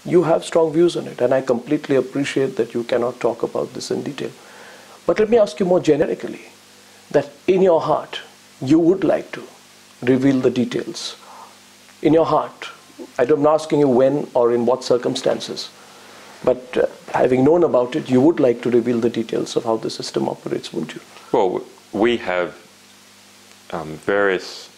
You have strong views on it, and I completely appreciate that you cannot talk about this in detail. But let me ask you more generically, that in your heart, you would like to reveal the details. In your heart, I'm not asking you when or in what circumstances, but having known about it, you would like to reveal the details of how the system operates, wouldn't you? Well, we have various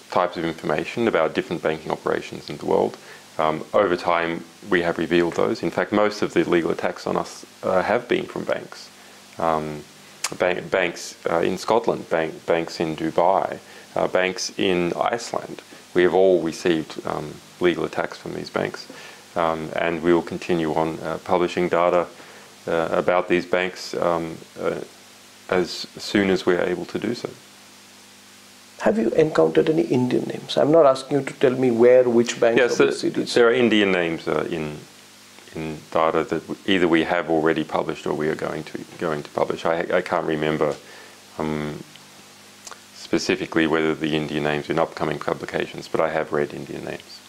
types of information about different banking operations in the world. Over time, we have revealed those. In fact, most of the legal attacks on us have been from banks. Banks in Scotland, banks in Dubai, banks in Iceland. We have all received legal attacks from these banks. And we will continue on publishing data about these banks as soon as we're able to do so. Have you encountered any Indian names? I'm not asking you to tell me where, which banks, yes, or which cities. There are Indian names in data that either we have already published or we are going to publish. I can't remember specifically whether the Indian names are in upcoming publications, but I have read Indian names.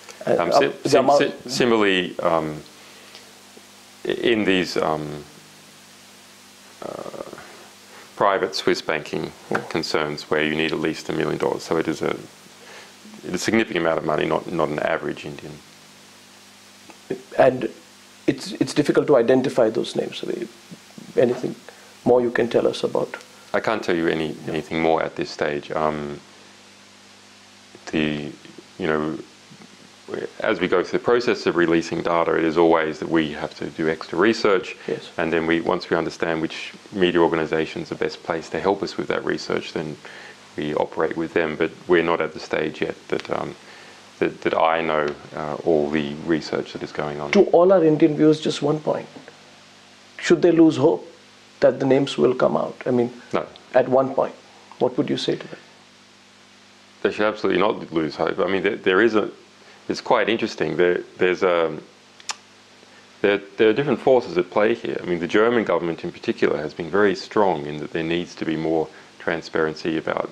Similarly, in these private Swiss banking concerns where you need at least $1 million, so it is a significant amount of money, not an average Indian. And it's difficult to identify those names. Anything more you can tell us about? I can't tell you anything more at this stage. As we go through the process of releasing data, it is always that we have to do extra research, yes. And then once we understand which media organisations are best placed to help us with that research, then we operate with them. But we're not at the stage yet that I know all the research that is going on. To all our Indian viewers, just one point. Should they lose hope that the names will come out? I mean, no. At one point, what would you say to them? They should absolutely not lose hope. I mean, it's quite interesting. There are different forces at play here. I mean, the German government in particular has been very strong in that there needs to be more transparency about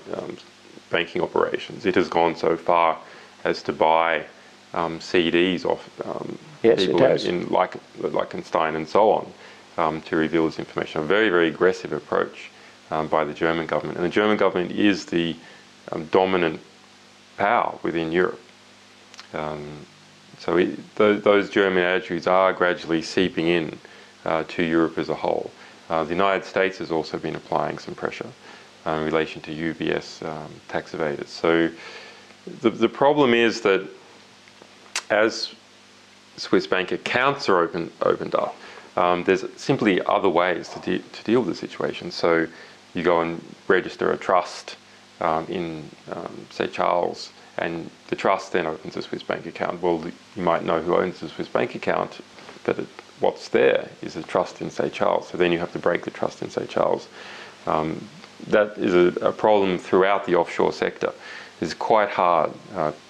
banking operations. It has gone so far as to buy CDs off people in Liechtenstein and so on to reveal this information. A very, very aggressive approach by the German government. And the German government is the dominant power within Europe. Those German attitudes are gradually seeping in to Europe as a whole. The United States has also been applying some pressure in relation to UBS tax evaders. So the problem is that as Swiss bank accounts are opened up, there's simply other ways to deal with the situation. So you go and register a trust in, say, Charles, and the trust then opens a Swiss bank account. Well, you might know who owns the Swiss bank account, but what's there is a trust in, say, Charles. So then you have to break the trust in, say, Charles. That is a problem throughout the offshore sector. It's quite hard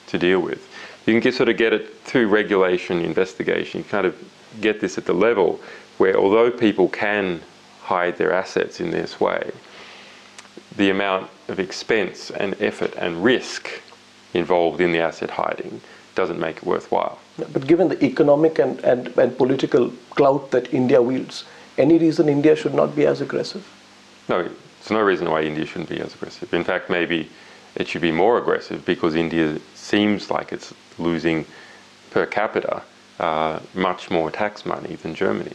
to deal with. You can sort of get it through regulation, investigation. You kind of get this at the level where, although people can hide their assets in this way, the amount of expense and effort and risk involved in the asset hiding doesn't make it worthwhile. But given the economic and political clout that India wields, any reason India should not be as aggressive? No, there's no reason why India shouldn't be as aggressive. In fact, maybe it should be more aggressive because India seems like it's losing per capita much more tax money than Germany.